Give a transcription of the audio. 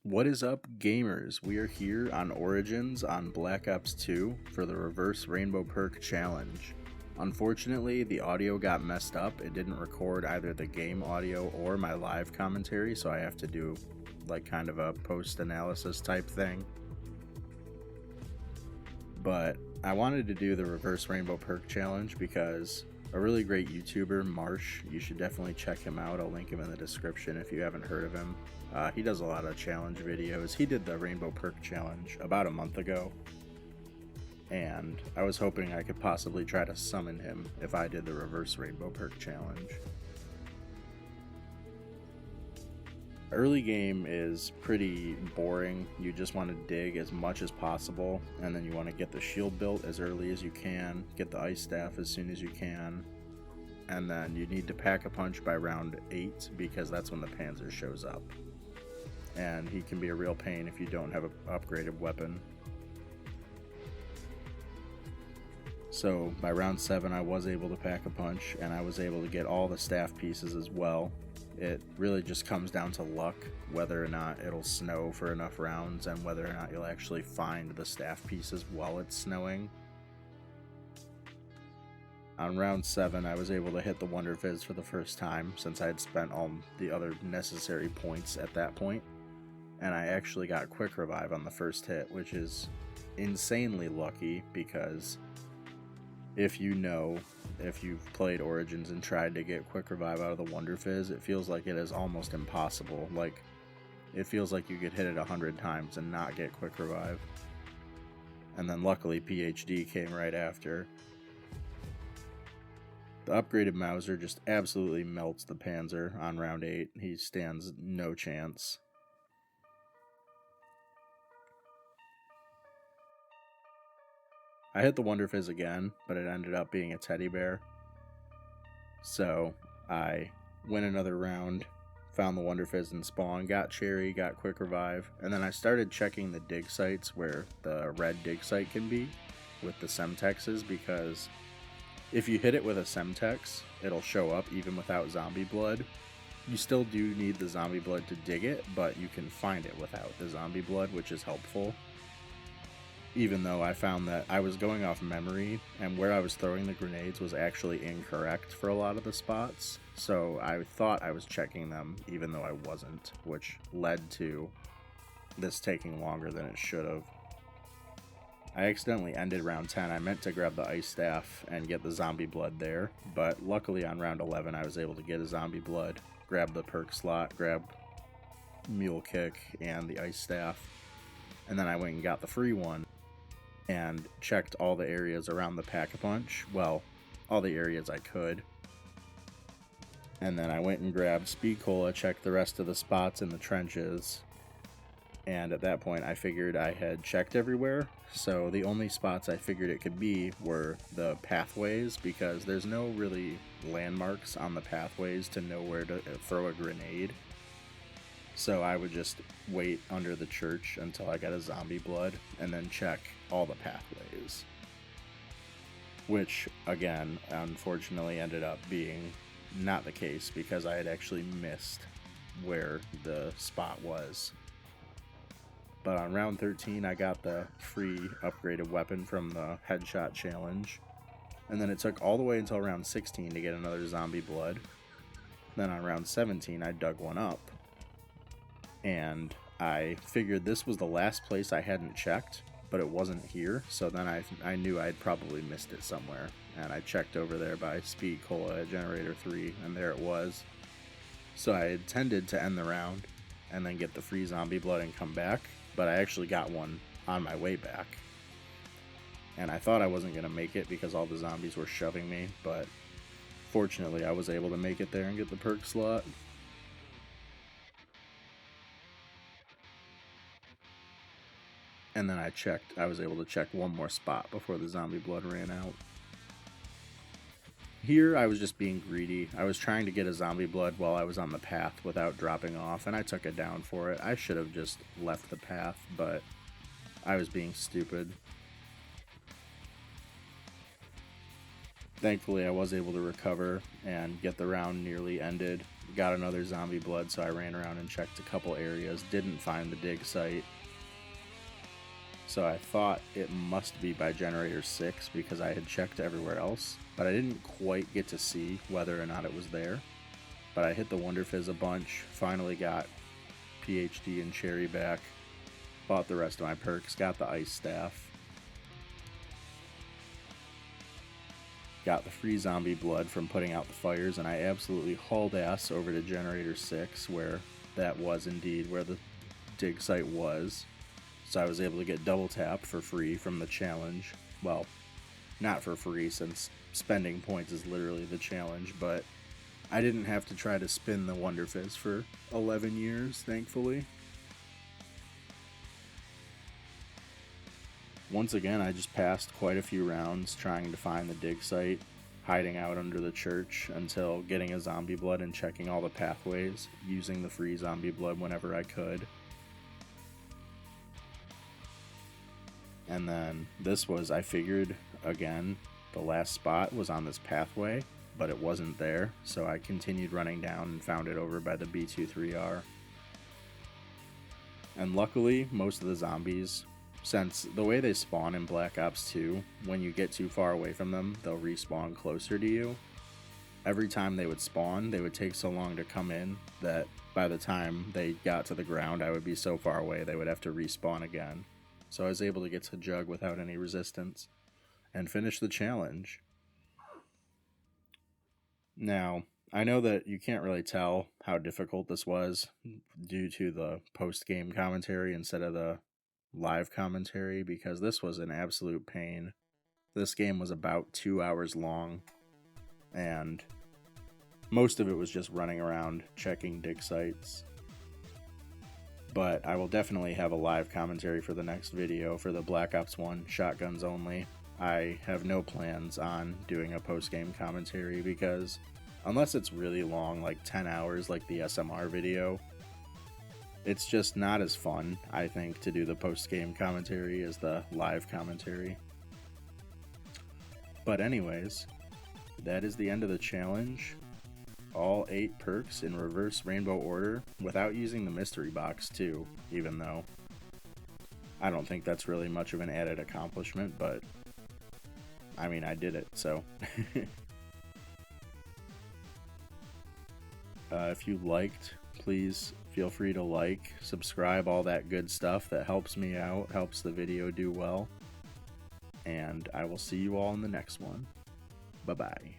What is up, gamers? We are here on Origins on Black Ops 2 for the Reverse Rainbow Perk Challenge. Unfortunately, the audio got messed up. It didn't record either the game audio or my live commentary, so I have to do like kind of a post-analysis type thing. But I wanted to do the Reverse Rainbow Perk Challenge because a really great YouTuber, Marsh, you should definitely check him out. I'll link him in the description if you haven't heard of him. He does a lot of challenge videos. He did the Rainbow Perk Challenge about a month ago, and I was hoping I could possibly try to summon him if I did the Reverse Rainbow Perk Challenge. Early game is pretty boring. You just want to dig as much as possible, and then you want to get the shield built as early as you can, get the ice staff as soon as you can, and then you need to pack a punch by round 8 because that's when the Panzer shows up. And he can be a real pain if you don't have an upgraded weapon. So by round 7 I was able to pack a punch, and I was able to get all the staff pieces as well. It really just comes down to luck, whether or not it'll snow for enough rounds and whether or not you'll actually find the staff pieces while it's snowing. On round 7 I was able to hit the Wonder Fizz for the first time since I had spent all the other necessary points at that point. And I actually got Quick Revive on the first hit, which is insanely lucky because if you've played Origins and tried to get Quick Revive out of the Wonder Fizz, it feels like it is almost impossible. Like, it feels like you could hit it 100 times and not get Quick Revive. And then luckily PhD came right after. The upgraded Mauser just absolutely melts the Panzer on round 8. He stands no chance. I hit the Wonder Fizz again, but it ended up being a teddy bear. So I went another round, found the Wonder Fizz in spawn, got Cherry, got Quick Revive, and then I started checking the dig sites where the red dig site can be with the Semtexes, because if you hit it with a Semtex, it'll show up even without zombie blood. You still do need the zombie blood to dig it, but you can find it without the zombie blood, which is helpful. Even though I found that I was going off memory, and where I was throwing the grenades was actually incorrect for a lot of the spots, so I thought I was checking them even though I wasn't, which led to this taking longer than it should have. I accidentally ended round 10. I meant to grab the ice staff and get the zombie blood there, but luckily on round 11 I was able to get a zombie blood, grab the perk slot, grab mule kick and the ice staff, and then I went and got the free one and checked all the areas around the Pack-a-Punch. Well, all the areas I could. And then I went and grabbed Speed Cola, checked the rest of the spots in the trenches. And at that point I figured I had checked everywhere. So the only spots I figured it could be were the pathways, because there's no really landmarks on the pathways to know where to throw a grenade. So I would just wait under the church until I got a zombie blood and then check all the pathways. Which, again, unfortunately ended up being not the case because I had actually missed where the spot was. But on round 13 I got the free upgraded weapon from the headshot challenge. And then it took all the way until round 16 to get another zombie blood. Then on round 17 I dug one up. And I figured this was the last place I hadn't checked, but it wasn't here, so then I knew I'd probably missed it somewhere, and I checked over there by Speed Cola at Generator 3, and there it was. So I intended to end the round, and then get the free zombie blood and come back, but I actually got one on my way back. And I thought I wasn't going to make it because all the zombies were shoving me, but fortunately I was able to make it there and get the perk slot. And then I was able to check one more spot before the zombie blood ran out. Here I was just being greedy. I was trying to get a zombie blood while I was on the path without dropping off, and I took it down for it. I should have just left the path, but I was being stupid. Thankfully I was able to recover and get the round nearly ended got another zombie blood, so I ran around and checked a couple areas, didn't find the dig site. So I thought it must be by generator 6 because I had checked everywhere else, but I didn't quite get to see whether or not it was there. But I hit the Wonder Fizz a bunch, finally got PhD and Cherry back, bought the rest of my perks, got the Ice Staff, got the free zombie blood from putting out the fires, and I absolutely hauled ass over to generator 6 where that was indeed where the dig site was. So I was able to get double tap for free from the challenge. Well, not for free since spending points is literally the challenge, but I didn't have to try to spin the Wonder Fizz for 11 years, thankfully. Once again, I just passed quite a few rounds trying to find the dig site, hiding out under the church until getting a zombie blood and checking all the pathways, using the free zombie blood whenever I could. And then this was, I figured, again, the last spot was on this pathway, but it wasn't there, so I continued running down and found it over by the B23R. And luckily, most of the zombies, since the way they spawn in Black Ops 2, when you get too far away from them, they'll respawn closer to you. Every time they would spawn, they would take so long to come in that by the time they got to the ground, I would be so far away they would have to respawn again. So I was able to get to Jug without any resistance and finish the challenge. Now, I know that you can't really tell how difficult this was due to the post-game commentary instead of the live commentary, because this was an absolute pain. This game was about 2 hours long, and most of it was just running around checking dig sites. But I will definitely have a live commentary for the next video for the Black Ops 1 shotguns only. I have no plans on doing a post-game commentary because unless it's really long, like 10 hours like the SMR video, it's just not as fun, I think, to do the post-game commentary as the live commentary. But anyways, that is the end of the challenge. All 8 perks in reverse rainbow order without using the mystery box too, even though I don't think that's really much of an added accomplishment, but I mean, I did it, so. If you liked, please feel free to like, subscribe, all that good stuff that helps me out, helps the video do well. And I will see you all in the next one. Bye-bye.